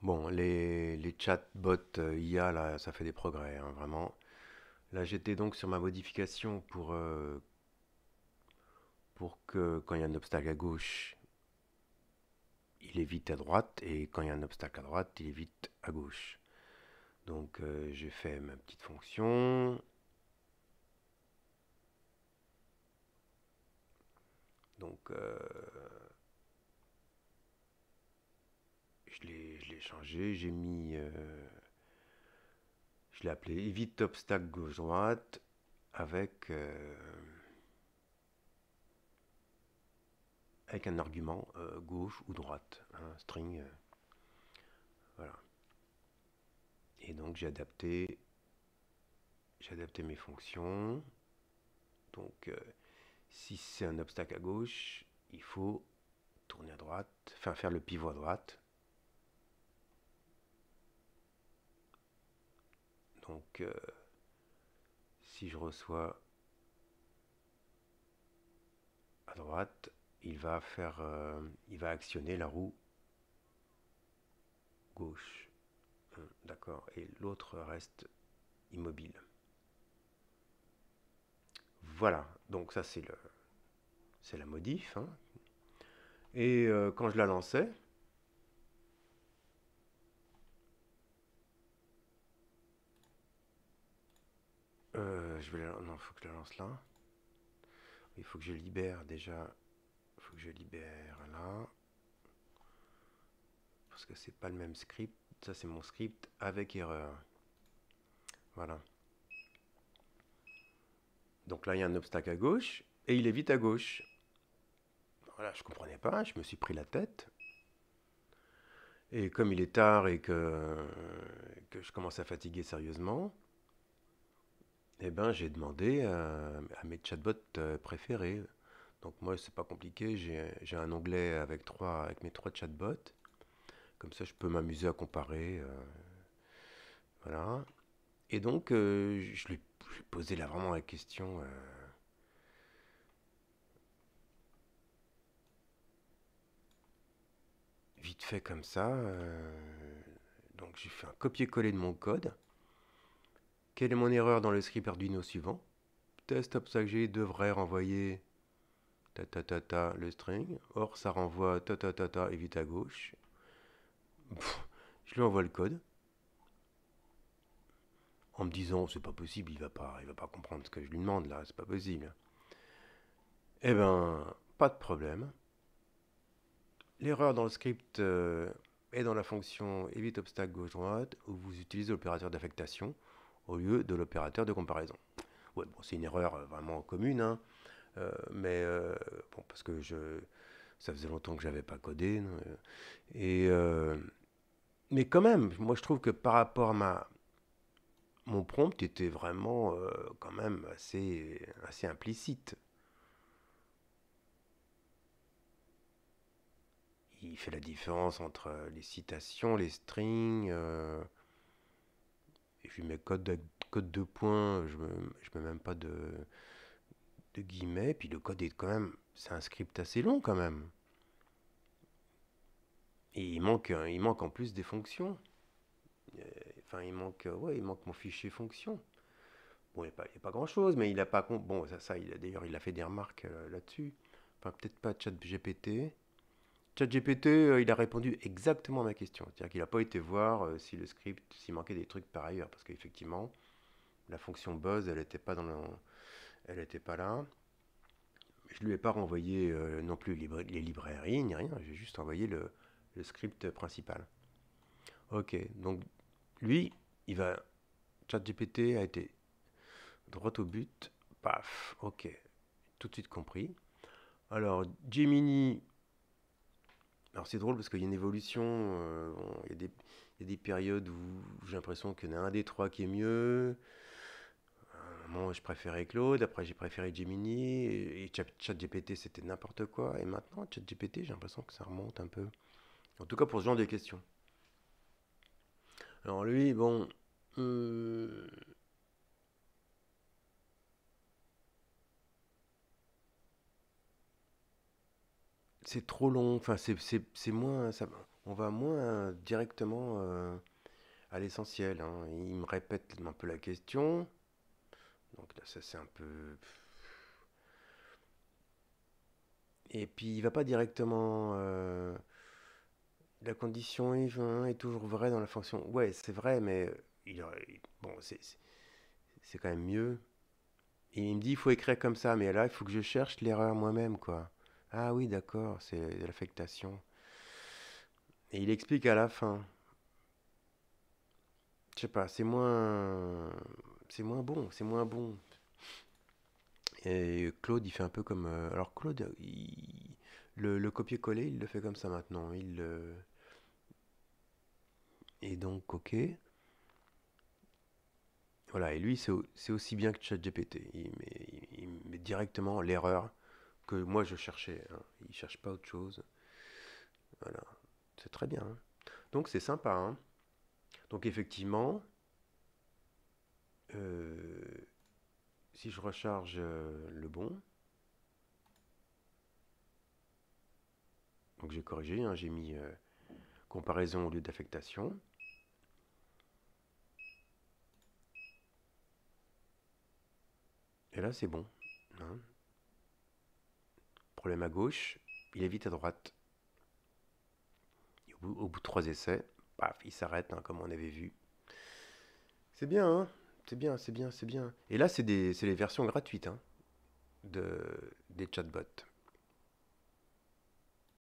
Bon, les chatbots IA, là, ça fait des progrès, hein, vraiment. Là, j'étais donc sur ma modification pour que quand il y a un obstacle à gauche, il évite à droite, et quand il y a un obstacle à droite, il évite à gauche. Donc, j'ai fait ma petite fonction. Donc, je l'ai changé. Je l'ai appelé évite obstacle gauche-droite avec un argument gauche ou droite, un string. Voilà. Et donc j'ai adapté mes fonctions. Donc si c'est un obstacle à gauche, il faut tourner à droite, enfin faire le pivot à droite. Donc si je reçois à droite, il va actionner la roue gauche. D'accord. Et l'autre reste immobile. Voilà. Donc ça c'est la modif, hein. Et quand je la lançais, non, il faut que je la lance là. Il faut que je libère déjà. Il faut que je libère là. Parce que c'est pas le même script. Ça, c'est mon script avec erreur. Voilà. Donc là, il y a un obstacle à gauche et il est vite à gauche. Voilà, je comprenais pas, je me suis pris la tête. Et comme il est tard et que je commence à fatiguer sérieusement, eh ben, j'ai demandé à mes chatbots préférés. Donc moi, c'est pas compliqué, j'ai un onglet avec mes trois chatbots. Comme ça, je peux m'amuser à comparer. Voilà. Et donc, je lui ai posé là vraiment la question. Vite fait comme ça. Donc j'ai fait un copier-coller de mon code. Quelle est mon erreur dans le script Arduino suivant? Test obstacle devrait renvoyer ta ta ta ta le string. Or ça renvoie ta ta ta ta et vite à gauche. Je lui envoie le code en me disant c'est pas possible, il va pas comprendre ce que je lui demande là, c'est pas possible. Eh ben pas de problème. L'erreur dans le script est dans la fonction évite obstacle gauche-droite où vous utilisez l'opérateur d'affectation au lieu de l'opérateur de comparaison. Ouais, bon, c'est une erreur vraiment commune, hein, mais bon, parce que ça faisait longtemps que j'avais pas codé, et mais quand même, moi je trouve que par rapport à mon prompt était vraiment quand même assez implicite. Il fait la différence entre les citations, les strings, et je lui mets code de points, je mets même pas de guillemets, puis le code est quand même, c'est un script assez long quand même. Et il manque en plus des fonctions. Enfin, il manque mon fichier fonction. Bon, il n'y a pas grand-chose, mais il a pas... Bon, d'ailleurs, il a fait des remarques là-dessus. Enfin, peut-être pas ChatGPT. ChatGPT, il a répondu exactement à ma question. C'est-à-dire qu'il n'a pas été voir si le script, s'il manquait des trucs par ailleurs. Parce qu'effectivement, la fonction buzz, elle était pas là. Je lui ai pas renvoyé non plus les librairies, ni rien. J'ai juste envoyé le script principal. Ok, donc lui, il va... ChatGPT a été droit au but. Paf, ok, tout de suite compris. Alors, Gemini, alors c'est drôle parce qu'il y a une évolution, bon, il y a des périodes où j'ai l'impression qu'il y en a un des trois qui est mieux. À un moment, je préférais Claude, après j'ai préféré Gemini, et ChatGPT c'était n'importe quoi. Et maintenant, ChatGPT, j'ai l'impression que ça remonte un peu. En tout cas pour ce genre de questions. Alors lui, bon, euh, c'est trop long, enfin c'est moins... Ça, on va moins directement à l'essentiel, hein. Il me répète un peu la question. Donc là, ça c'est un peu. Et puis il va pas directement. La condition if est toujours vraie dans la fonction. Ouais, c'est vrai, mais bon, c'est quand même mieux. Et il me dit, il faut écrire comme ça, mais là, il faut que je cherche l'erreur moi-même, quoi. Ah oui, d'accord, c'est de l'affectation. Et il explique à la fin. Je sais pas, c'est moins bon, c'est moins bon. Et Claude, il fait un peu comme. Alors Claude, le copier-coller, il le fait comme ça maintenant. Et donc, ok. Voilà, et lui, c'est aussi bien que ChatGPT. Il met directement l'erreur que moi je cherchais, hein. Il cherche pas autre chose. Voilà, c'est très bien, hein. Donc c'est sympa, hein. Donc effectivement, euh, si je recharge le bon, donc j'ai corrigé, hein, j'ai mis comparaison au lieu d'affectation. Et là c'est bon, hein. Problème à gauche, il est vite à droite. Et au bout de 3 essais, paf, il s'arrête, hein, comme on avait vu. C'est bien, hein. C'est bien, c'est bien, c'est bien. Et là, c'est les versions gratuites, hein, des chatbots.